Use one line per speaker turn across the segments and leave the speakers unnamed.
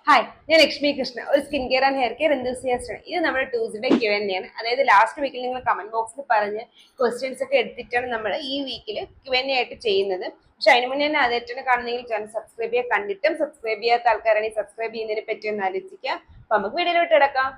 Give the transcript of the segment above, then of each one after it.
Hi, ഞാൻ ലക്ഷ്മി കൃഷ്ണ, ഒരു skin care and hair care enthusiast ആണ്. ഇത് നമ്മുടെ ട്യൂസ്ഡേ Q&A ആണ്. അതായത് ലാസ്റ്റ് വീക്കിൽ നിങ്ങൾ കമന്റ് ബോക്സിൽ പറഞ്ഞ് ക്വസ്റ്റ്യൻസ് ഒക്കെ എടുത്തിട്ടാണ് നമ്മൾ ഈ വീക്കിൽ Q&A ആയിട്ട് ചെയ്യുന്നത്. പക്ഷെ അതിന് മുന്നേ തന്നെ ആദ്യമായിട്ടാണ് കാണുന്നെങ്കിൽ ചാനൽ സബ്സ്ക്രൈബ് ചെയ്യുക. കണ്ടിട്ടും സബ്സ്ക്രൈബ് ചെയ്യാത്ത ആൾക്കാരാണെങ്കിൽ സബ്സ്ക്രൈബ് ചെയ്യുന്നതിനെ പറ്റി ഒന്ന് ആലോചിക്കുക. അപ്പൊ നമുക്ക് വീഡിയോയിലോട്ട് കിടക്കാം.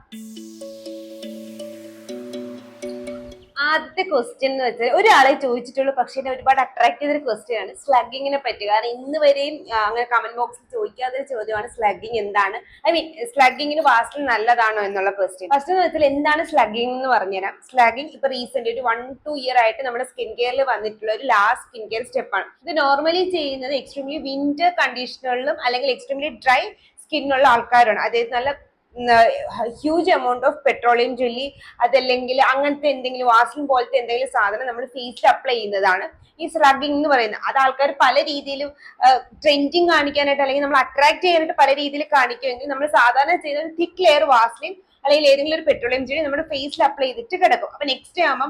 ആദ്യത്തെ ക്വസ്റ്റ്യൻ എന്ന് വെച്ചാൽ ഒരാളെ ചോദിച്ചിട്ടുള്ളൂ, പക്ഷേ എന്നെ ഒരുപാട് അട്രാക്ട് ചെയ്തൊരു ക്വസ്റ്റ്യൻ ആണ് സ്ലഗിങ്ങിനെ പറ്റി. കാരണം ഇന്ന് വരെയും അങ്ങനെ കമന്റ് ബോക്സിൽ ചോദിക്കാത്തൊരു ചോദ്യമാണ് സ്ലഗിങ് എന്താണ്, ഐ മീൻ സ്ലഗിങ്ങിന് വാസ്റ്റിൽ നല്ലതാണോ എന്നുള്ള ക്വസ്റ്റ്യൻ. ഫസ്റ്റ് എന്ന് വെച്ചാൽ എന്താണ് സ്ലഗിങ് എന്ന് പറഞ്ഞുതരാം. സ്ലഗിങ് ഇപ്പൊ റീസെന്റ് ഒരു 1-2 ഇയർ ആയിട്ട് നമ്മുടെ സ്കിൻ കെയറിൽ വന്നിട്ടുള്ള ഒരു ലാസ്റ്റ് സ്കിൻ കെയർ സ്റ്റെപ്പാണ്. ഇത് നോർമലി ചെയ്യുന്നത് എക്സ്ട്രീംലി വിന്റർ കണ്ടീഷനുകളിലും അല്ലെങ്കിൽ എക്സ്ട്രീംലി ഡ്രൈ സ്കിന്നുള്ള ആൾക്കാരാണ്. അതായത് നല്ല huge amount of petroleum jelly അതല്ലെങ്കിൽ അങ്ങനത്തെ എന്തെങ്കിലും വാസ്ലിൻ പോലത്തെ എന്തെങ്കിലും സാധനം നമ്മൾ ഫേസിൽ അപ്ലൈ ചെയ്യുന്നതാണ് ഈ സ്ലഗിങ് എന്ന് പറയുന്നത്. അത് ആൾക്കാർ പല രീതിയിലും ട്രെൻഡിങ് കാണിക്കാനായിട്ട് അല്ലെങ്കിൽ നമ്മൾ അട്രാക്ട് ചെയ്യാനായിട്ട് പല രീതിയിൽ കാണിക്കുമെങ്കിൽ നമ്മൾ സാധാരണ ചെയ്യുന്നത് തിക്ക് ലെയർ വാസ്ലിൻ അല്ലെങ്കിൽ ഏതെങ്കിലും ഒരു പെട്രോളിയം ജെല്ലി നമ്മുടെ ഫേസിൽ അപ്ലൈ ചെയ്തിട്ട് കിടക്കും. അപ്പൊ നെക്സ്റ്റ് ആകുമ്പോൾ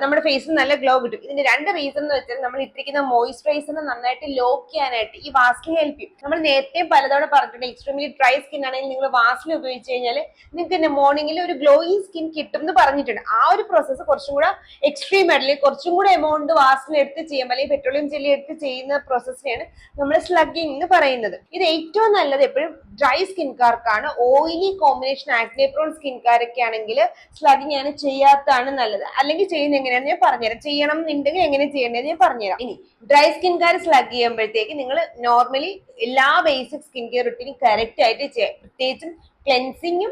നമ്മുടെ ഫേസിൽ നല്ല ഗ്ലോ കിട്ടും. ഇതിന്റെ രണ്ട് റീസൺ എന്ന് വെച്ചാൽ നമ്മൾ ഇട്ടിരിക്കുന്ന മോയിസ്ചറൈസറിനെ നന്നായിട്ട് ലോക്ക് ചെയ്യാനായിട്ട് ഈ വാസ്ലിൻ ഹെൽപ്പ് ചെയ്യും. നമ്മൾ നേരത്തെ പലതവണ പറഞ്ഞിട്ടുണ്ട്, എക്സ്ട്രീംലി ഡ്രൈ സ്കിൻ ആണെങ്കിൽ നിങ്ങൾ വാസ്ലിൻ ഉപയോഗിച്ച് കഴിഞ്ഞാൽ നിങ്ങൾക്ക് മോർണിംഗിൽ ഒരു ഗ്ലോയിങ് സ്കിൻ കിട്ടും എന്ന് പറഞ്ഞിട്ടുണ്ട്. ആ ഒരു പ്രോസസ്സ് കുറച്ചും കൂടെ എക്സ്ട്രീം ആയിട്ട് കുറച്ചും കൂടെ എമൗണ്ട് വാസ്ലിൻ എടുത്ത് ചെയ്യുമ്പോൾ അല്ലെങ്കിൽ പെട്രോളിയം ജെല്ലി എടുത്ത് ചെയ്യുന്ന പ്രോസസ്സിനെയാണ് നമ്മൾ സ്ലഗിങ് എന്ന് പറയുന്നത്. ഇത് ഏറ്റവും നല്ലത് എപ്പോഴും ഡ്രൈ സ്കിൻകാർക്കാണ്. ഓയിലി കോമ്പിനേഷൻ ആക്നെ പ്രോൺ സ്കിൻകാരൊക്കെ ആണെങ്കിൽ സ്ലഗിങ് ഞാൻ ചെയ്യാത്തതാണ് നല്ലത്. അല്ലെങ്കിൽ ചെയ്യുന്ന എങ്ങനെയാണെന്ന് ഞാൻ പറഞ്ഞുതരാം. ചെയ്യണം എന്നുണ്ടെങ്കിൽ എങ്ങനെ ചെയ്യേണ്ടത് ഞാൻ പറഞ്ഞുതരാം. ഇനി ഡ്രൈ സ്കിൻകാർ സ്ലഗ് ചെയ്യുമ്പോഴത്തേക്ക് നിങ്ങൾ നോർമലി എല്ലാ ബേസിക് സ്കിൻ കെയർ റുട്ടീനും കറക്റ്റ് ആയിട്ട് ചെയ്യാം. പ്രത്യേകിച്ചും ക്ലെൻസിങ്ങും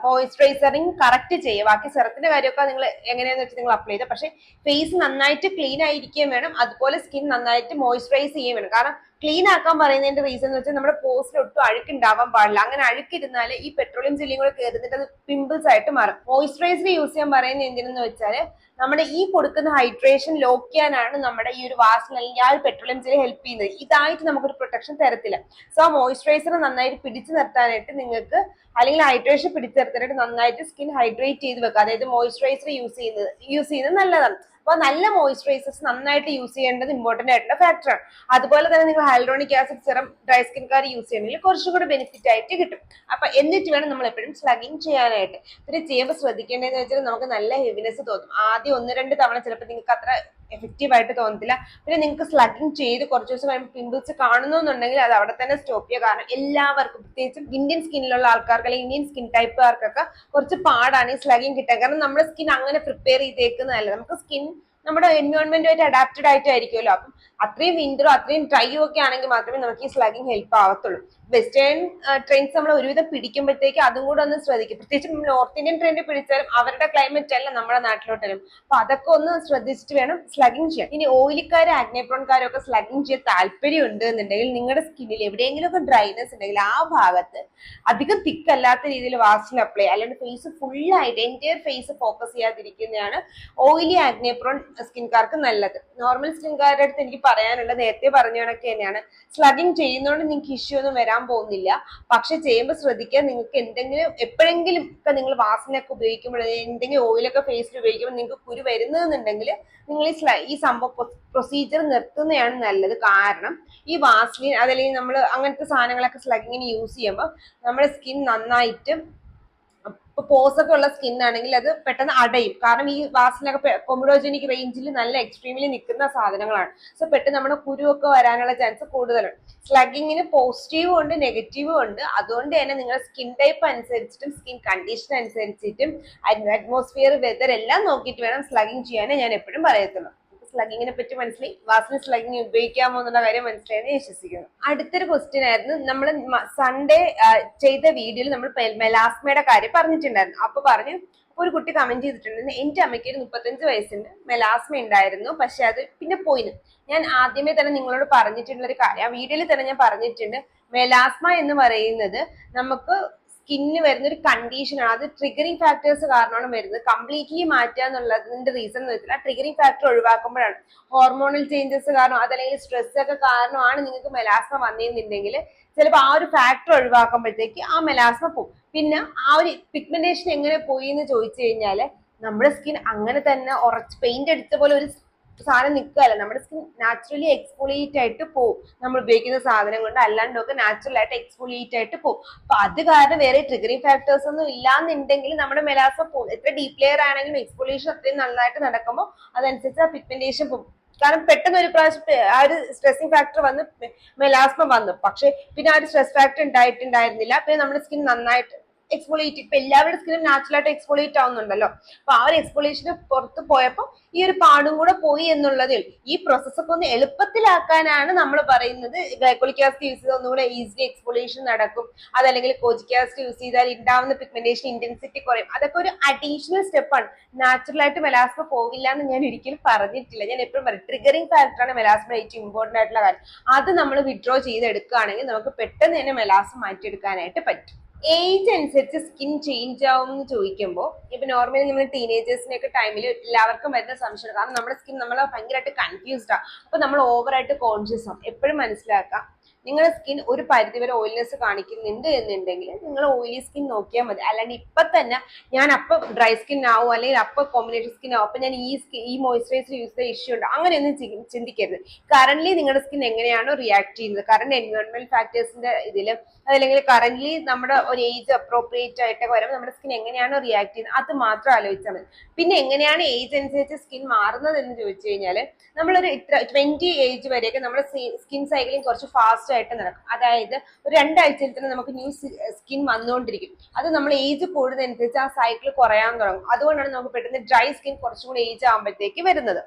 മോയിസ്ചറൈസറിങ് കറക്റ്റ് ചെയ്യുക. ബാക്കി സെറത്തിന്റെ കാര്യമൊക്കെ നിങ്ങൾ എങ്ങനെയാന്ന് വെച്ചാൽ നിങ്ങൾ അപ്ലൈ ചെയ്താൽ, പക്ഷേ ഫേസ് നന്നായിട്ട് ക്ലീൻ ആയിരിക്കുകയും വേണം. അതുപോലെ സ്കിൻ നന്നായിട്ട് മോയിസ്ചറൈസ് ചെയ്യുകയും വേണം. കാരണം ക്ലീൻ ആക്കാൻ പറയുന്നതിന്റെ റീസൺ എന്ന് വെച്ചാൽ നമ്മുടെ പോസ്റ്റിൽ ഒട്ടും അഴുക്ക് ഉണ്ടാവാൻ പാടില്ല. അങ്ങനെ അഴുക്കിരുന്നാൽ ഈ പെട്രോളിയം ജെല്ലിയും കൂടെ കയറുന്നിട്ട് അത് പിമ്പിൾസ് ആയിട്ട് മാറും. മോയിസ്ചറൈസർ യൂസ് ചെയ്യാൻ പറയുന്നത് എന്തിനെന്ന് വെച്ചാൽ നമ്മുടെ ഈ കൊടുക്കുന്ന ഹൈഡ്രേഷൻ ലോക്ക് ചെയ്യാനാണ് നമ്മുടെ ഈ ഒരു വാസ്ലിൻ അല്ലെങ്കിൽ ആ ഒരു പെട്രോളിയം ജെല്ലി ഹെൽപ്പ് ചെയ്യുന്നത്. ഇതായിട്ട് നമുക്കൊരു പ്രൊട്ടക്ഷൻ തരത്തില്ല. സോ ആ മോയിസ്ചറൈസർ നന്നായിട്ട് പിടിച്ചു നിർത്താനായിട്ട് നിങ്ങൾക്ക് അല്ലെങ്കിൽ ഹൈഡ്രേഷൻ പിടിച്ചു നിർത്താനായിട്ട് നന്നായിട്ട് സ്കിൻ ഹൈഡ്രേറ്റ് ചെയ്ത് വെക്കുക. അതായത് മോയിസ്ചറൈസർ യൂസ് ചെയ്യുന്നത് നല്ലതാണ്. അപ്പൊ നല്ല മോയിസ്ചറൈസേഴ്സ് നന്നായിട്ട് യൂസ് ചെയ്യേണ്ടത് ഇമ്പോർട്ടന്റ് ആയിട്ടുള്ള ഫാക്ടറാണ്. അതുപോലെ തന്നെ നിങ്ങൾ hyaluronic acid serum dry skincare use ചെയ്യണമെങ്കിൽ കുറച്ചും കൂടെ ബെനിഫിറ്റ് ആയിട്ട് കിട്ടും. അപ്പൊ എന്നിട്ട് വേണം നമ്മൾ എപ്പോഴും സ്ലഗിങ് ചെയ്യാനായിട്ട്. പിന്നെ ചെയ്യുമ്പോൾ ശ്രദ്ധിക്കേണ്ടതെന്ന് വെച്ചാൽ നമുക്ക് നല്ല ഹെവിനെസ് തോന്നും. ആദ്യം 1-2 തവണ ചിലപ്പോൾ നിങ്ങൾക്ക് അത്ര എഫക്റ്റീവ് ആയിട്ട് തോന്നത്തില്ല. പിന്നെ നിങ്ങൾക്ക് സ്ലഗിങ് ചെയ്ത് കുറച്ച് ദിവസം കഴിയുമ്പോൾ പിമ്പിൾസ് കാണുന്നുണ്ടെങ്കിൽ അത് അവിടെ തന്നെ സ്റ്റോപ്പ് ചെയ്യുക. കാരണം എല്ലാവർക്കും പ്രത്യേകിച്ചും ഇന്ത്യൻ സ്കിന്നിലുള്ള ആൾക്കാർക്ക് അല്ലെങ്കിൽ ഇന്ത്യൻ സ്കിൻ ടൈപ്പുകാർക്കൊക്കെ കുറച്ച് പാടാണ് ഈ സ്ലഗിങ് കിട്ടാൻ. കാരണം നമ്മുടെ സ്കിൻ അങ്ങനെ പ്രിപ്പയർ ചെയ്തേക്കുന്നതല്ല. നമുക്ക് സ്കിൻ നമ്മുടെ എൻവയോൺമെന്റുമായിട്ട് അഡാപ്റ്റഡ് ആയിട്ടായിരിക്കുമല്ലോ. അപ്പം അത്രയും വിന്ററും അത്രയും ഡ്രൈയും ഒക്കെ ആണെങ്കിൽ മാത്രമേ നമുക്ക് ഈ സ്ലഗിങ് ഹെൽപ്പ് ആവത്തുള്ളൂ. വെസ്റ്റേൺ ട്രെൻഡ്സ് നമ്മൾ ഒരുവിധം പിടിക്കുമ്പോഴത്തേക്ക് അതും കൂടെ ഒന്ന് ശ്രദ്ധിക്കും. പ്രത്യേകിച്ച് നോർത്ത് ഇന്ത്യൻ ട്രെൻഡ് പിടിച്ചാലും അവരുടെ ക്ലൈമറ്റ് അല്ല നമ്മുടെ നാട്ടിലോട്ടാലും. അപ്പൊ അതൊക്കെ ഒന്ന് ശ്രദ്ധിച്ചിട്ട് വേണം സ്ലഗിങ് ചെയ്യാൻ. ഇനി ഓയിലിക്കാരും ആഗ്നേപ്രോൺകാരും ഒക്കെ സ്ലഗിങ് ചെയ്യാൻ താല്പര്യം ഉണ്ട് എന്നുണ്ടെങ്കിൽ നിങ്ങളുടെ സ്കിന്നിൽ എവിടെയെങ്കിലും ഒക്കെ ഡ്രൈനെസ് ഉണ്ടെങ്കിൽ ആ ഭാഗത്ത് അധികം തിക്കല്ലാത്ത രീതിയിൽ വാസ്ലിൻ അപ്ലൈ, അല്ലെങ്കിൽ ഫേസ് ഫുള്ളായിട്ട് എൻറ്റയർ ഫേസ് ഫോക്കസ് ചെയ്യാതിരിക്കുന്നതാണ് ഓയിലി ആഗ്നേപ്രോൺ സ്കിൻകാർക്ക് നല്ലത്. നോർമൽ സ്കിൻകാരുടെ അടുത്ത് എനിക്ക് പറയാനുള്ളത് നേരത്തെ പറഞ്ഞ കണക്ക് തന്നെയാണ്. സ്ലഗിങ് ചെയ്യുന്നതുകൊണ്ട് നിങ്ങൾക്ക് ഇഷ്യൂ ഒന്നും വരാൻ പോകുന്നില്ല. പക്ഷെ ചെയ്യുമ്പോൾ ശ്രദ്ധിക്കുക, നിങ്ങൾക്ക് എന്തെങ്കിലും എപ്പോഴെങ്കിലും ഒക്കെ നിങ്ങൾ വാസനയൊക്കെ ഉപയോഗിക്കുമ്പോൾ എന്തെങ്കിലും ഓയിലൊക്കെ ഫേസിൽ ഉപയോഗിക്കുമ്പോൾ നിങ്ങൾക്ക് കുരു വരുന്നതെന്നുണ്ടെങ്കിൽ നിങ്ങൾ ഈ സംഭവം പ്രൊസീജിയർ നിർത്തുന്നതാണ് നല്ലത്. കാരണം ഈ വാസ്ലിൻ അതല്ലെങ്കിൽ നമ്മൾ അങ്ങനത്തെ സാധനങ്ങളൊക്കെ സ്ലഗിങ്ങിന് യൂസ് ചെയ്യുമ്പോൾ നമ്മുടെ സ്കിൻ നന്നായിട്ട് ഇപ്പൊ പോസൊക്കെ ഉള്ള സ്കിൻ ആണെങ്കിൽ അത് പെട്ടെന്ന് അടയും. കാരണം ഈ വാസ്ലിനൊക്കെ കൊമിഡോജനിക് റേഞ്ചിൽ നല്ല എക്സ്ട്രീമിൽ നിൽക്കുന്ന സാധനങ്ങളാണ്. സോ പെട്ടെന്ന് നമ്മുടെ കുരുവൊക്കെ വരാനുള്ള ചാൻസ് കൂടുതലാണ്. സ്ലഗിങ്ങിന് പോസിറ്റീവും ഉണ്ട് നെഗറ്റീവും ഉണ്ട്. അതുകൊണ്ട് തന്നെ നിങ്ങളുടെ സ്കിൻ ടൈപ്പ് അനുസരിച്ചിട്ടും സ്കിൻ കണ്ടീഷൻ അനുസരിച്ചിട്ടും അറ്റ്മോസ്ഫിയർ വെതർ എല്ലാം നോക്കിയിട്ട് വേണം സ്ലഗിങ് ചെയ്യാനേ ഞാൻ എപ്പോഴും പറയത്തുള്ളൂ. സ്ലഗിങ്ങിനെ പറ്റി മനസ്സിലായി, വാസ്ലിൻ സ്ലഗിങ് ഉപയോഗിക്കാമോ എന്നുള്ള കാര്യം മനസ്സിലായെന്ന് വിശ്വസിക്കുന്നു. അടുത്തൊരു ക്വസ്റ്റ്യൻ ആയിരുന്നു, നമ്മൾ സൺഡേ ചെയ്ത വീഡിയോയിൽ നമ്മൾ മെലാസ്മയുടെ കാര്യം പറഞ്ഞിട്ടുണ്ടായിരുന്നു. അപ്പൊ പറഞ്ഞു ഒരു കുട്ടി കമന്റ് ചെയ്തിട്ടുണ്ടായിരുന്നു, എന്റെ അമ്മയ്ക്ക് ഒരു 35 വയസ്സിന്റെ മെലാസ്മ ഉണ്ടായിരുന്നു, പക്ഷെ അത് പിന്നെ പോയിന്. ഞാൻ ആദ്യമേ തന്നെ നിങ്ങളോട് പറഞ്ഞിട്ടുള്ള ഒരു കാര്യം, ആ വീഡിയോയിൽ തന്നെ ഞാൻ പറഞ്ഞിട്ടുണ്ട്, മെലാസ്മ എന്ന് പറയുന്നത് നമുക്ക് സ്കിന്നിന് വരുന്ന ഒരു കണ്ടീഷനാണ്. അത് ട്രിഗറിങ് ഫാക്ടേഴ്സ് കാരണമാണ് വരുന്നത്. കംപ്ലീറ്റ്ലി മാറ്റുക എന്നുള്ളതിന്റെ റീസൺ എന്ന് വെച്ചാൽ ആ ട്രിഗറിങ് ഫാക്ടർ ഒഴിവാക്കുമ്പോഴാണ്. ഹോർമോണൽ ചേഞ്ചസ് കാരണം അതല്ലെങ്കിൽ സ്ട്രെസ് ഒക്കെ കാരണമാണ് നിങ്ങൾക്ക് മെലാസ്മ വന്നിരുന്നുണ്ടെങ്കിൽ ചിലപ്പോൾ ആ ഒരു ഫാക്ടർ ഒഴിവാക്കുമ്പോഴത്തേക്ക് ആ മെലാസ്മ പോകും. പിന്നെ ആ ഒരു പിഗ്മെന്റേഷൻ എങ്ങനെ പോയി എന്ന് ചോദിച്ചു കഴിഞ്ഞാൽ നമ്മുടെ സ്കിൻ അങ്ങനെ തന്നെ ഉറച്ച് പെയിന്റ് അടിച്ച പോലെ ഒരു സാധനം നിൽക്കുകയല്ല, നമ്മുടെ സ്കിൻ നാച്ചുറലി എക്സ്ഫോളിയേറ്റ് ആയിട്ട് പോകും. നമ്മൾ ഉപയോഗിക്കുന്ന സാധനം കൊണ്ട് അല്ലാണ്ടൊക്കെ നാച്ചുറൽ ആയിട്ട് എക്സ്ഫോളിയേറ്റ് ആയിട്ട് പോകും. അപ്പൊ അത് കാരണം വേറെ ട്രിഗറിങ് ഫാക്ടേഴ്സ് ഒന്നും ഇല്ലാന്നുണ്ടെങ്കിൽ നമ്മുടെ മെലാസ്മ പോകും. എത്ര ഡീപ് ലെയർ ആണെങ്കിലും എക്സ്ഫോളിയേഷൻ അത്രയും നന്നായിട്ട് നടക്കുമ്പോൾ അതനുസരിച്ച് ആ പിഗ്മെന്റേഷൻ പോകും. കാരണം പെട്ടെന്ന് ഒരു പ്രാവശ്യം ആ ഒരു സ്ട്രെസ്സിങ് ഫാക്ടർ വന്ന് മെലാസ്മ വന്നു, പക്ഷെ പിന്നെ ആ ഒരു സ്ട്രെസ് ഫാക്ടർ ഉണ്ടായിട്ടുണ്ടായിരുന്നില്ല. പിന്നെ നമ്മുടെ സ്കിൻ നന്നായിട്ട് എക്സ്ഫോളിയേറ്റ്, ഇപ്പൊ എല്ലാവരുടെ സ്കിന്നും നാച്ചുറൽ ആയിട്ട് എക്സ്ഫോളിയേറ്റ് ആവുന്നുണ്ടല്ലോ. അപ്പൊ ആ ഒരു എക്സ്ഫോളിയേഷന് പുറത്ത് പോയപ്പോൾ ഈ ഒരു പാടും കൂടെ പോയി എന്നുള്ളതിൽ ഈ പ്രോസസ്സൊക്കെ ഒന്ന് എളുപ്പത്തിലാക്കാനാണ് നമ്മൾ പറയുന്നത് ഗ്ലൈക്കോളിക് ആസിഡ് യൂസ് ചെയ്ത് ഒന്നുകൂടെ ഈസിലി എക്സ്ഫോളിയേഷൻ നടക്കും. അതല്ലെങ്കിൽ കോജിക് ആസിഡ് യൂസ് ചെയ്താൽ ഉണ്ടാവുന്ന പിഗ്മെന്റേഷൻ ഇന്റൻസിറ്റി കുറയും. അതൊക്കെ ഒരു അഡീഷണൽ സ്റ്റെപ്പാണ്. നാച്ചുറൽ ആയിട്ട് മെലാസ്മ പോകില്ല എന്ന് ഞാൻ ഒരിക്കലും പറഞ്ഞിട്ടില്ല. ഞാൻ എപ്പോഴും പറയും ട്രിഗറിങ് ഫാക്ടറാണ് മെലാസ്മ ഏറ്റവും ഇമ്പോർട്ടന്റ് ആയിട്ടുള്ള കാര്യം. അത് നമ്മൾ വിഡ്രോ ചെയ്തെടുക്കുകയാണെങ്കിൽ നമുക്ക് പെട്ടെന്ന് തന്നെ മെലാസ്മ മാറ്റിയെടുക്കാനായിട്ട് പറ്റും. ഏജ് അനുസരിച്ച് സ്കിൻ ചേഞ്ച് ആവും എന്ന് ചോദിക്കുമ്പോൾ ഇപ്പൊ നോർമലി നമ്മൾ ടീനേജേഴ്സിനൊക്കെ ടൈമിൽ എല്ലാവർക്കും വരുന്ന സംശയം, കാരണം നമ്മുടെ സ്കിൻ നമ്മളെ ഭയങ്കരമായിട്ട് കൺഫ്യൂസ്ഡ് ആണ്. അപ്പൊ നമ്മൾ ഓവറായിട്ട് കോൺഷ്യസ് ആവും. എപ്പോഴും മനസ്സിലാക്കാം, നിങ്ങളുടെ സ്കിൻ ഒരു പരിധിവരെ ഓയിൽനെസ് കാണിക്കുന്നുണ്ട് എന്നുണ്ടെങ്കിൽ നിങ്ങൾ ഓയിലി സ്കിൻ നോക്കിയാൽ മതി. അല്ലാണ്ട് ഇപ്പൊ തന്നെ ഞാൻ അപ്പൊ ഡ്രൈ സ്കിൻ ആവും അല്ലെങ്കിൽ അപ്പൊ കോമ്പിനേഷൻ സ്കിൻ ആവും, അപ്പൊ ഞാൻ ഈ മോയ്സ്ചറൈസർ യൂസ് ചെയ്ത ഇഷ്യൂ ഉണ്ട്, അങ്ങനെയൊന്നും ചിന്തിക്കരുത്. കറന്റ്ലി നിങ്ങളുടെ സ്കിൻ എങ്ങനെയാണോ റിയാക്ട് ചെയ്യുന്നത്, കറന്റ് എൻവയോൺമെന്റ് ഫാക്ടേഴ്സിന്റെ ഇതിൽ, അതല്ലെങ്കിൽ കറന്റ്ലി നമ്മുടെ ഒരു ഏജ് അപ്രോപ്രിയേറ്റ് ആയിട്ടൊക്കെ വരുമ്പോൾ നമ്മുടെ സ്കിൻ എങ്ങനെയാണോ റിയാക്ട് ചെയ്യുന്നത് അത് മാത്രം ആലോചിച്ചാൽ മതി. പിന്നെ എങ്ങനെയാണ് ഏജ് അനുസരിച്ച് സ്കിൻ മാറുന്നത് എന്ന് ചോദിച്ചു കഴിഞ്ഞാൽ, നമ്മളൊരു 20 ഏജ് വരെയൊക്കെ നമ്മുടെ സ്കിൻ സൈക്ലിംഗ് കുറച്ച് ഫാസ്റ്റ് ആയിട്ട് നടക്കും. അതായത് ഒരു 2 ആഴ്ചയിൽ തന്നെ നമുക്ക് ന്യൂ സ്കിൻ വന്നുകൊണ്ടിരിക്കും. അത് നമ്മൾ ഏജ് കൂടുന്നതനുസരിച്ച് ആ സൈക്കിൾ കുറയാൻ തുടങ്ങും. അതുകൊണ്ടാണ് നമുക്ക് പെട്ടെന്ന് ഡ്രൈ സ്കിൻ കുറച്ചും കൂടി ഏജ് ആകുമ്പോഴത്തേക്ക് വരുന്നത്.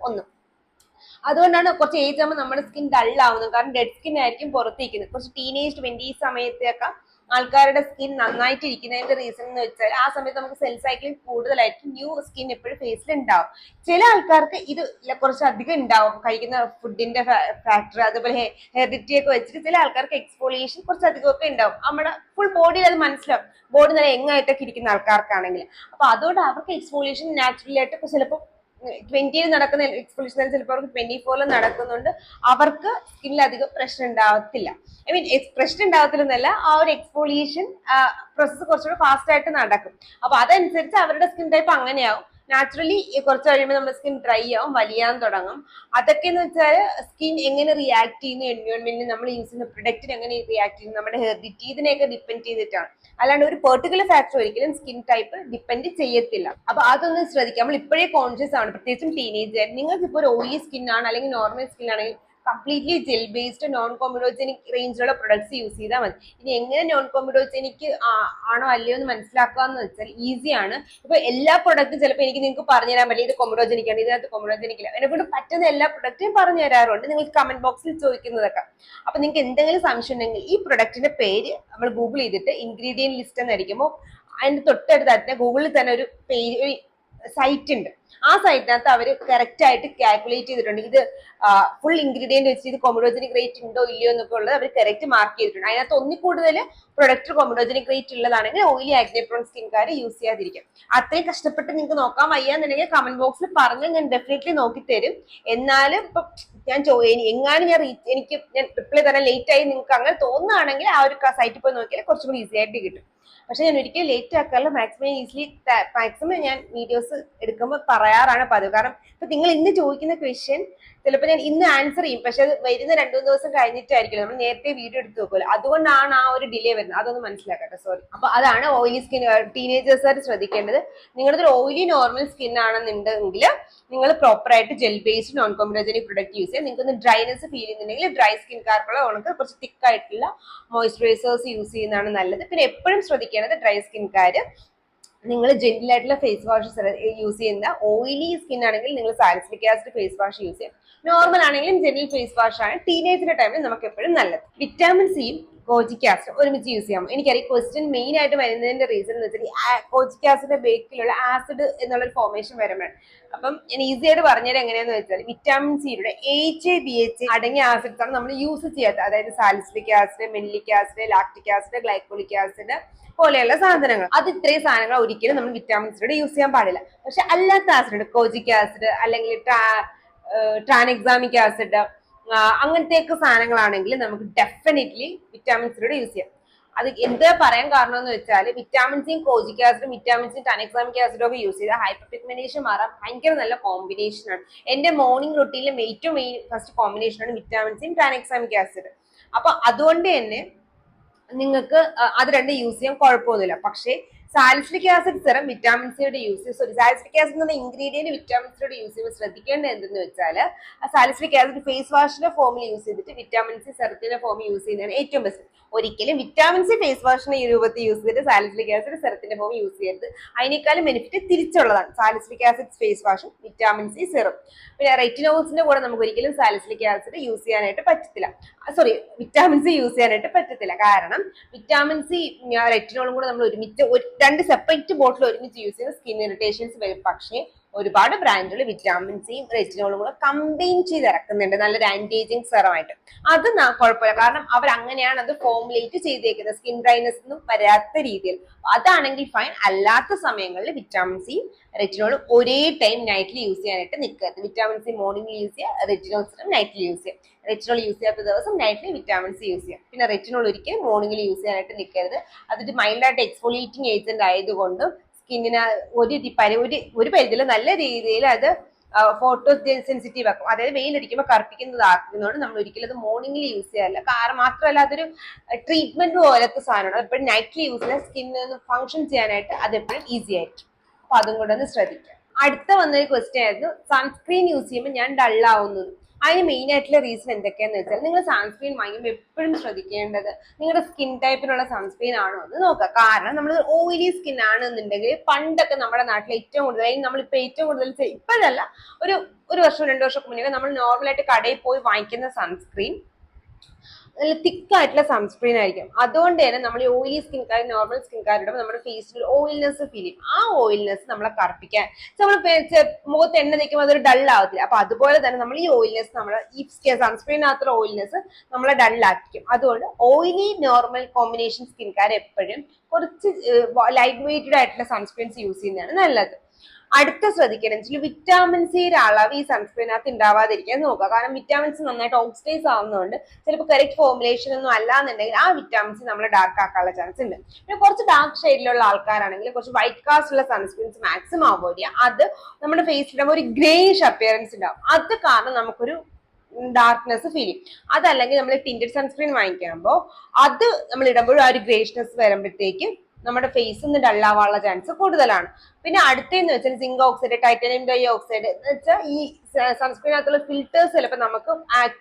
അതുകൊണ്ടാണ് കുറച്ച് ഏജ് ആകുമ്പോൾ നമ്മുടെ സ്കിൻ ഡൾ ആവുന്നത്. കാരണം ഡെഡ് സ്കിൻ ആയിരിക്കും പുറത്തേക്കുന്നത്. കുറച്ച് ടീനേജ് 20 സമയത്തൊക്കെ ആൾക്കാരുടെ സ്കിൻ നന്നായിട്ട് ഇരിക്കുന്നതിന്റെ റീസൺ എന്ന് വെച്ചാൽ ആ സമയത്ത് നമുക്ക് സെൽ സൈക്ലിംഗ് കൂടുതലായിരിക്കും, ന്യൂ സ്കിൻ എപ്പോഴും ഫേസിൽ ഉണ്ടാവും. ചില ആൾക്കാർക്ക് ഇത് കുറച്ച് അധികം ഉണ്ടാവും, കഴിക്കുന്ന ഫുഡിന്റെ ഫാക്ടർ, അതുപോലെ ഹെറിഡിറ്റി ഒക്കെ വെച്ചിട്ട് ചില ആൾക്കാർക്ക് എക്സ്ഫോളിയേഷൻ കുറച്ച് അധികമൊക്കെ ഉണ്ടാവും. നമ്മുടെ ഫുൾ ബോഡിയിൽ അത് മനസ്സിലാവും, ബോഡി നല്ല എങ്ങായിട്ടൊക്കെ ഇരിക്കുന്ന ആൾക്കാർക്കാണെങ്കിൽ. അപ്പൊ അതുകൊണ്ട് അവർക്ക് എക്സ്ഫോളിയേഷൻ നാച്ചുറലി ആയിട്ട് ചിലപ്പോൾ 20 നടക്കുന്ന എക്സ്ഫോളിയേഷൻ ചിലപ്പോൾ അവർക്ക് 24 നടക്കുന്നുണ്ട്. അവർക്ക് സ്കിന്നിൽ അധികം പ്രശ്നം ഉണ്ടാവത്തില്ല. ഐ മീൻ പ്രശ്നം ഉണ്ടാവത്തില്ലെന്നല്ല, ആ ഒരു എക്സ്ഫോളിയേഷൻ പ്രോസസ്സ് കുറച്ചുകൂടെ ഫാസ്റ്റ് ആയിട്ട് നടക്കും. അപ്പൊ അതനുസരിച്ച് അവരുടെ സ്കിൻ ടൈപ്പ് അങ്ങനെയാവും. നാച്ചുറലി കുറച്ച് കഴിയുമ്പോൾ നമ്മുടെ സ്കിൻ ഡ്രൈ ആവും, വലിയാൻ തുടങ്ങും. അതൊക്കെ എന്ന് വെച്ചാൽ സ്കിൻ എങ്ങനെ റിയാക്ട് ചെയ്യുന്നു, എൻവയോൺമെന്റിൽ നമ്മൾ യൂസ് ചെയ്യുന്ന പ്രൊഡക്റ്റിന് എങ്ങനെ റിയാക്ട് ചെയ്യുന്നു, നമ്മുടെ ഹെറിഡിറ്റി, ഇതിനെയൊക്കെ ഡിപ്പെൻഡ് ചെയ്തിട്ടാണ്. അല്ലാണ്ട് ഒരു പെർട്ടിക്കുലർ ഫാക്ടർ ഒരിക്കലും സ്കിൻ ടൈപ്പ് ഡിപ്പെൻഡ് ചെയ്യത്തില്ല. അപ്പൊ അതൊന്ന് ശ്രദ്ധിക്കാം. നമ്മൾ ഇപ്പോഴേ കോൺഷ്യസ് ആണ്, പ്രത്യേകിച്ചും ടീനേജ്. നിങ്ങൾക്ക് ഇപ്പോൾ ഒരു ഓയിലി സ്കിൻ ആണ് അല്ലെങ്കിൽ നോർമൽ സ്കിൻ ആണെങ്കിൽ completely gel based non comedogenic റേഞ്ചിലുള്ള പ്രൊഡക്ട്സ് യൂസ് ചെയ്താൽ മതി. ഇനി എങ്ങനെ നോൺ കോമിഡോജനിക് ആണോ അല്ലയോ എന്ന് മനസ്സിലാക്കുക എന്ന് വെച്ചാൽ ഈസിയാണ്. ഇപ്പൊ എല്ലാ പ്രൊഡക്റ്റും ചിലപ്പോൾ നിങ്ങൾക്ക് പറഞ്ഞു തരാൻ പറ്റില്ല ഇത് കൊമഡോജനിക് ആണ്, ഇതിനകത്ത് കൊമഡോജനിക് ഇല്ല. എന്നെക്കൊണ്ട് പറ്റുന്ന എല്ലാ പ്രൊഡക്റ്റും പറഞ്ഞു തരാറുണ്ട്, നിങ്ങൾക്ക് കമന്റ് ബോക്സിൽ ചോദിക്കുന്നതൊക്കെ. അപ്പൊ നിങ്ങൾക്ക് എന്തെങ്കിലും സംശയം ഉണ്ടെങ്കിൽ ഈ പ്രൊഡക്റ്റിന്റെ പേര് നമ്മൾ ഗൂഗിൾ ചെയ്തിട്ട് ഇൻഗ്രീഡിയന്റ് ലിസ്റ്റ് എന്നടിക്കുമ്പോൾ അതിന്റെ തൊട്ടടുത്ത് ഗൂഗിളിൽ തന്നെ ഒരു പേജ് സൈറ്റ് ഉണ്ട്. ആ സൈറ്റിനകത്ത് അവർ കറക്റ്റ് ആയിട്ട് കാൽക്കുലേറ്റ് ചെയ്തിട്ടുണ്ട്. ഇത് ഫുൾ ഇൻഗ്രീഡിയന്റ് വെച്ച് ഇത് കൊമഡോജനിക് റേറ്റ് ഉണ്ടോ ഇല്ലയോ എന്നൊക്കെ ഉള്ളത് അവർ കറക്റ്റ് മാർക്ക് ചെയ്തിട്ടുണ്ട്. അതിനകത്ത് ഒന്നിൽ കൂടുതൽ പ്രൊഡക്റ്റ് കൊമഡോജനിക് റേറ്റ് ഉള്ളതാണെങ്കിൽ ഓയിലി ആക്നെ പ്രോൺ സ്കിൻകാർ യൂസ് ചെയ്യാതിരിക്കും. അത്രയും കഷ്ടപ്പെട്ട് നിങ്ങൾക്ക് നോക്കാൻ വയ്യാന്നുണ്ടെങ്കിൽ കമന്റ് ബോക്സിൽ പറഞ്ഞാൽ ഞാൻ ഡെഫിനറ്റ്ലി നോക്കി തരും. എന്നാലും ഇപ്പൊ ഞാൻ എങ്ങാനും ഞാൻ റിപ്ലൈ തരാൻ ലേറ്റ് ആയി നിങ്ങൾക്ക് അങ്ങനെ തോന്നുകയാണെങ്കിൽ ആ ഒരു സൈറ്റിൽ പോയി നോക്കിയാൽ കുറച്ചും കൂടി ഈസി ആയിട്ട് കിട്ടും. പക്ഷെ ഞാൻ ഒരിക്കലും ലേറ്റ് ആക്കാറില്ല. മാക്സിമം ഞാൻ വീഡിയോസ് എടുക്കുമ്പോൾ പറയാറാണ് പതിവ്. കാരണം ഇപ്പൊ നിങ്ങൾ ഇന്ന് ചോദിക്കുന്ന ക്വസ്റ്റ്യൻ ചിലപ്പോൾ ഞാൻ ഇന്ന് ആൻസർ ചെയ്യും, പക്ഷെ അത് വരുന്ന 2-3 ദിവസം കഴിഞ്ഞിട്ടായിരിക്കും. നമ്മൾ നേരത്തെ വീഡിയോ എടുത്ത് വെക്കുമല്ലോ, അതുകൊണ്ടാണ് ആ ഒരു ഡിലേ വരുന്നത്. അതൊന്ന് മനസ്സിലാക്കട്ടെ, സോറി. അപ്പൊ അതാണ് ഓയിലി സ്കിൻ ടീനേജേഴ്സായിട്ട് ശ്രദ്ധിക്കേണ്ടത്. നിങ്ങളുടെ ഒരു ഓയിലി നോർമൽ സ്കിൻ ആണെന്നുണ്ടെങ്കിൽ നിങ്ങൾ പ്രോപ്പർ ആയിട്ട് gel based non comedogenic product use ചെയ്യാം. നിങ്ങൾക്ക് ഡ്രൈനെസ് ഫീൽ ചെയ്യുന്നുണ്ടെങ്കിൽ ഡ്രൈ സ്കിൻകാർക്കുള്ള ഉണക്ക് കുറച്ച് തിക്ക് ആയിട്ടുള്ള മോയ്സ്ചറൈസേഴ്സ് യൂസ് ചെയ്യുന്നതാണ് നല്ലത്. പിന്നെ എപ്പോഴും ശ്രദ്ധിക്കേണ്ടത് ഡ്രൈ സ്കിൻകാര് നിങ്ങൾ ജെന്റിൽ ആയിട്ടുള്ള ഫേസ് വാഷ് യൂസ് ചെയ്യുന്ന, ഓയിലി സ്കിൻ ആണെങ്കിൽ നിങ്ങൾ salicylic acid face wash use ചെയ്യാം. നോർമൽ ആണെങ്കിലും ജെന്റിൽ ഫേസ് വാഷ് ആണ് ടീനേജിന്റെ ടൈമിൽ നമുക്ക് എപ്പോഴും നല്ലത്. വിറ്റാമിൻ സിയും കോജിക് ആസിഡ് ഒരുമിച്ച് യൂസ് ചെയ്യാം. എനിക്കറിയാം ക്വസ്റ്റ്യൻ മെയിൻ ആയിട്ട് വരുന്നതിന്റെ റീസൺ എന്ന് വെച്ചാൽ കോജിക് ആസിഡിന്റെ ബേക്കിലുള്ള ആസിഡ് എന്നുള്ളൊരു ഫോർമേഷൻ വരുമ്പോഴാണ്. അപ്പം ഞാൻ ഈസി ആയിട്ട് പറഞ്ഞുതരാം എങ്ങനെയാന്ന് വെച്ചാൽ, വിറ്റാമിൻ സിയുടെ AHA BHA അടങ്ങിയ ആസിഡ്സ് ആണ് നമ്മൾ യൂസ് ചെയ്യാത്തത്. അതായത് salicylic acid, malic acid, lactic acid, glycolic acid പോലെയുള്ള സാധനങ്ങൾ. അത് ഇത്രയും സാധനങ്ങൾ ഒരിക്കലും നമ്മൾ വിറ്റാമിൻ സിയുടെ യൂസ് ചെയ്യാൻ പാടില്ല. പക്ഷെ അല്ലാത്ത ആസിഡ്, കോജിക് ആസിഡ് അല്ലെങ്കിൽ ട്രാനെക്സാമിക് ആസിഡ് അങ്ങനത്തെയൊക്കെ സാധനങ്ങളാണെങ്കിൽ നമുക്ക് ഡെഫിനറ്റ്ലി വിറ്റാമിൻ സിയുടെ യൂസ് ചെയ്യാം. അത് എന്താ പറയാൻ കാരണം എന്ന് വെച്ചാൽ വിറ്റാമിൻ സിയും കോജിക് ആസിഡും വിറ്റാമിൻ സിയും ടനക്സാമിക് ആസിഡും ഒക്കെ യൂസ് ചെയ്ത ഹൈപ്പർ പിഗ്മെന്റേഷൻ മാറാൻ ഭയങ്കര നല്ല കോമ്പിനേഷൻ ആണ്. എന്റെ മോർണിംഗ് റൊട്ടീനിലും ഏറ്റവും മെയിൻ ഫസ്റ്റ് കോമ്പിനേഷൻ ആണ് വിറ്റാമിൻ സിയും ടനക്സാമിക് ആസിഡ്. അപ്പൊ അതുകൊണ്ട് തന്നെ നിങ്ങൾക്ക് അത് രണ്ടും യൂസ് ചെയ്യാൻ കുഴപ്പമൊന്നുമില്ല. പക്ഷേ സാലിസിലിക് ആസിഡ് സെറം വിറ്റാമിൻ സിയുടെ യൂസ് സാലിസിലിക് ആസിഡ് എന്ന ഇൻഗ്രീഡിയന്റ് വിറ്റാമിൻ സിയുടെ യൂസ് ചെയ്യുമ്പോൾ ശ്രദ്ധിക്കേണ്ടത് എന്തെന്ന് വെച്ചാൽ സാലിസിലിക് ആസിഡ് ഫേസ് വാഷിന്റെ ഫോമിൽ യൂസ് ചെയ്തിട്ട് വിറ്റാമിൻ സി സെറത്തിന്റെ ഫോമിൽ യൂസ് ചെയ്യുന്നതാണ് ഏറ്റവും ബെസ്റ്റ്. ഒരിക്കലും വിറ്റാമിൻ സി ഫേസ് വാഷിന്റെ ഈ രൂപത്തിൽ യൂസ് ചെയ്തിട്ട് സാലിസിലിക് ആസിഡ് സെറത്തിന്റെ ഫോമിൽ യൂസ് ചെയ്യരുത്. അതിനേക്കാളും ബെനിഫിറ്റ് തിരിച്ചുള്ളതാണ്. സാലിസിലിക് ആസിഡ് ഫേസ് വാഷും വിറ്റാമിൻ സി സെറും. പിന്നെ റെറ്റിനോൾസിന്റെ കൂടെ നമുക്ക് ഒരിക്കലും സാലിസിലിക് ആസിഡ് യൂസ് ചെയ്യാനായിട്ട് പറ്റത്തില്ല. സോറി, വിറ്റാമിൻ സി യൂസ് ചെയ്യാനായിട്ട് പറ്റത്തില്ല. കാരണം വിറ്റാമിൻ സി റെറ്റിനോളും കൂടെ നമ്മൾ ഒരുമിച്ച് രണ്ട് സെപ്പറേറ്റ് ബോട്ടിൽ ഒരുമിച്ച് യൂസ് ചെയ്യുന്ന സ്കിൻ ഇറിറ്റേഷൻസ് വരും. പക്ഷേ ഒരുപാട് ബ്രാൻഡുകൾ വിറ്റാമിൻ സിയും റെറ്റിനോളും കൂടെ കമ്പൈൻ ചെയ്ത് ഇറക്കുന്നുണ്ട് നല്ലൊരു ആന്റി ഏജിങ് സെറമായിട്ട്. അത് കുഴപ്പമില്ല, കാരണം അവർ അങ്ങനെയാണ് അത് ഫോമുലേറ്റ് ചെയ്തേക്കുന്നത്, സ്കിൻ ഡ്രൈനെസ് ഒന്നും വരാത്ത രീതിയിൽ. അതാണെങ്കിൽ ഫൈൻ. അല്ലാത്ത സമയങ്ങളിൽ വിറ്റാമിൻ സിയും റെറ്റിനോളും ഒരേ ടൈം നൈറ്റിൽ യൂസ് ചെയ്യാനായിട്ട് നിൽക്കരുത്. വിറ്റാമിൻ സി മോർണിംഗിൽ യൂസ് ചെയ്യുക, റെറ്റിനോൾ നൈറ്റിൽ യൂസ് ചെയ്യുക. റെറ്റിനോൾ യൂസ് ചെയ്യാത്ത ദിവസം നൈറ്റിൽ വിറ്റാമിൻ സി യൂസ് ചെയ്യാം. പിന്നെ റെറ്റിനോൾ ഒരിക്കലും മോർണിംഗിൽ യൂസ് ചെയ്യാനായിട്ട് നിൽക്കരുത്. അതിന്റെ മൈൽഡായിട്ട് എക്സ്ഫോളിയേറ്റിംഗ് ഏജന്റ് ആയതുകൊണ്ടും സ്കിന്നിന് ഒരു പരിധിയിൽ നല്ല രീതിയിൽ അത് ഫോട്ടോ സെൻസിറ്റീവ് ആക്കും. അതായത് വെയിലടിക്കുമ്പോൾ കറുപ്പിക്കുന്നതാക്കുന്നതുകൊണ്ട് നമ്മൾ ഒരിക്കലും അത് മോർണിംഗിൽ യൂസ് ചെയ്യാറില്ല. കാരണം മാത്രമല്ല അതൊരു ട്രീറ്റ്മെന്റ് പോലത്തെ സാധനമാണ്. എപ്പോഴും നൈറ്റിൽ യൂസ് ചെയ്യാൻ സ്കിന്നിന് ഫങ്ഷൻ ചെയ്യാനായിട്ട് അത് എപ്പോഴും ഈസി ആയിരിക്കും. അപ്പൊ അതും കൂടെ ഒന്ന് ശ്രദ്ധിക്കാം. അടുത്ത വന്നൊരു ക്വസ്റ്റ്യൻ ആയിരുന്നു, സൺസ്ക്രീൻ യൂസ് ചെയ്യുമ്പോൾ ഞാൻ ഡള്ളാവുന്നത്. അതിന് മെയിൻ ആയിട്ടുള്ള റീസൺ എന്തൊക്കെയാന്ന് വെച്ചാൽ നിങ്ങൾ സൺസ്ക്രീൻ വാങ്ങുമ്പോൾ എപ്പോഴും ശ്രദ്ധിക്കേണ്ടത് നിങ്ങളുടെ സ്കിൻ ടൈപ്പിനുള്ള സൺസ്ക്രീൻ ആണോ എന്ന് നോക്കുക. കാരണം നമ്മൾ ഓയിലി സ്കിൻ ആണെന്നുണ്ടെങ്കിൽ പണ്ടൊക്കെ നമ്മുടെ നാട്ടിൽ ഏറ്റവും കൂടുതൽ, അല്ലെങ്കിൽ നമ്മളിപ്പോൾ ഏറ്റവും കൂടുതൽ ഇപ്പോഴല്ല, ഒരു വർഷം 2 വർഷം മുന്നേ നമ്മൾ നോർമലായിട്ട് കടയിൽ പോയി വാങ്ങിക്കുന്ന സൺസ്ക്രീൻ നല്ല തിക്കായിട്ടുള്ള സൺസ്ക്രീൻ ആയിരിക്കും. അതുകൊണ്ട് തന്നെ നമ്മൾ ഈ ഓയിലി സ്കിൻകാർ നോർമൽ സ്കിൻകാരുടെ നമ്മുടെ ഫേസിൽ ഓയിൽനെസ് ഫീൽ ചെയ്യും. ആ ഓയിൽനെസ് നമ്മളെ കറുപ്പിക്കാൻ നമ്മൾ മുഖത്ത് എണ്ണ തേക്കുമ്പോൾ അതൊരു ഡൾ ആവത്തില്ല. അപ്പൊ അതുപോലെ തന്നെ നമ്മൾ ഈ ഓയിൽനെസ് നമ്മളെ ഈ സൺസ്ക്രീനകത്തുള്ള ഓയിൽനെസ് നമ്മളെ ഡള്ളാക്കിക്കും. അതുകൊണ്ട് ഓയിലി നോർമൽ കോമ്പിനേഷൻ സ്കിൻകാർ എപ്പോഴും കുറച്ച് ലൈറ്റ് വെയ്റ്റഡ് ആയിട്ടുള്ള സൺസ്ക്രീൻസ് യൂസ് ചെയ്യുന്നതാണ് നല്ലത്. അടുത്ത ശ്രദ്ധിക്കണം, വിറ്റാമിൻ സിയുടെ അളവ് ഈ സൺസ്ക്രീനകത്ത് ഉണ്ടാവാതിരിക്കാൻ നോക്കുക. കാരണം വിറ്റാമിൻ സി നന്നായിട്ട് ഓക്സിഡൈസ് ആവുന്നതുകൊണ്ട് ചിലപ്പോൾ കറക്റ്റ് ഫോർമുലേഷൻ ഒന്നും അല്ലാന്നുണ്ടെങ്കിൽ ആ വിറ്റാമിൻ സി നമ്മൾ ഡാർക്ക് ആക്കാനുള്ള ചാൻസ് ഉണ്ട്. പിന്നെ കുറച്ച് ഡാർക്ക് ഷെയ്ഡിലുള്ള ആൾക്കാരാണെങ്കിൽ കുറച്ച് വൈറ്റ് കാസ്റ്റ് ഉള്ള സൺസ്ക്രീൻസ് മാക്സിമം അവോയ്ഡ് ചെയ്യുക. അത് നമ്മുടെ ഫേസിലിടുമ്പോൾ ഒരു ഗ്രേയിഷ് അപ്പിയറൻസ് ഉണ്ടാവും. അത് കാരണം നമുക്കൊരു ഡാർക്ക്നെസ് ഫീൽ ചെയ്യും. അതല്ലെങ്കിൽ നമ്മൾ ടിൻറ്റഡ് സൺസ്ക്രീൻ വാങ്ങിക്കുമ്പോൾ അത് നമ്മൾ ഇടുമ്പോൾ ആ ഒരു ഗ്രേഷ്നെസ് വരുമ്പോഴത്തേക്ക് നമ്മുടെ ഫേസ് ഒന്ന് ഡള്ളാവാനുള്ള ചാൻസ് കൂടുതലാണ്. പിന്നെ അടുത്തെന്ന് വെച്ചാൽ zinc oxide, titanium dioxide എന്ന് വെച്ചാൽ ഈ സൺസ്ക്രീനകത്തുള്ള ഫിൽറ്റേഴ്സ് ചിലപ്പോൾ നമുക്ക്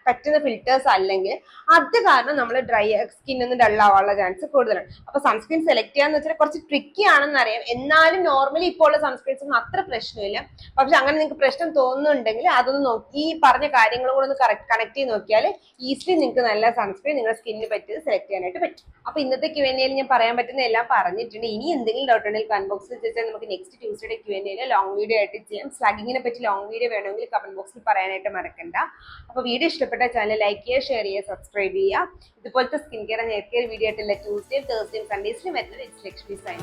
പറ്റുന്ന ഫിൽറ്റേഴ്സ് അല്ലെങ്കിൽ അത് കാരണം നമ്മൾ ഡ്രൈ സ്കിൻ ഒന്ന് ഡള്ളാവാനുള്ള ചാൻസ് കൂടുതലാണ്. അപ്പൊ സൺസ്ക്രീൻ സെലക്ട് ചെയ്യാന്ന് വെച്ചാൽ കുറച്ച് ട്രിക്കി ആണെന്ന് അറിയാം. എന്നാലും നോർമലി ഇപ്പോൾ ഉള്ള സൺസ്ക്രീൻസ് ഒന്നും അത്ര പ്രശ്നമില്ല. പക്ഷെ അങ്ങനെ നിങ്ങൾക്ക് പ്രശ്നം തോന്നുന്നുണ്ടെങ്കിൽ അതൊന്ന് നോക്കി ഈ പറഞ്ഞ കാര്യങ്ങളും കൂടെ ഒന്ന് കണക്ട് ചെയ്ത് നോക്കിയാൽ ഈസിലി നിങ്ങൾക്ക് നല്ല സൺസ്ക്രീൻ നിങ്ങളുടെ സ്കിന്നിന് പറ്റിയത് സെലക്ട് ചെയ്യാനായിട്ട് പറ്റും. അപ്പൊ ഇന്നത്തെ Q&Aയിൽ ഞാൻ പറയാൻ പറ്റുന്ന എല്ലാം പറഞ്ഞിട്ടുണ്ട്. ഇനി എന്തെങ്കിലും ഡൗട്ട് ഉണ്ടെങ്കിൽ കമന്റ് ബോക്സിൽ ചോദിച്ചാൽ നമുക്ക് നെക്സ്റ്റ് ട്യൂസ്ഡേ Q&Aയിൽ ലോങ് വീഡിയോ ആയിട്ട് ചെയ്യാം. സ്ലഗിങ്ങിനെ പറ്റി ലോങ് വീഡിയോ വേണമെങ്കിൽ കമന്റ് ബോക്സിൽ പറയാനായിട്ട് മറക്കണ്ട. അപ്പൊ വീഡിയോ ഇഷ്ടപ്പെട്ട ചാനൽ ലൈക്ക് ചെയ്യുക, ഷെയർ ചെയ്യുക, സബ്സ്ക്രൈബ് ചെയ്യുക. ഇതുപോലത്തെ skin care hair care video ആയിട്ടുള്ള ട്യൂസ്ഡേയും തേഴ്സ്ഡേയും സൺഡേസിലും വരുന്നത് ലക്ഷ്മി സൈൻ.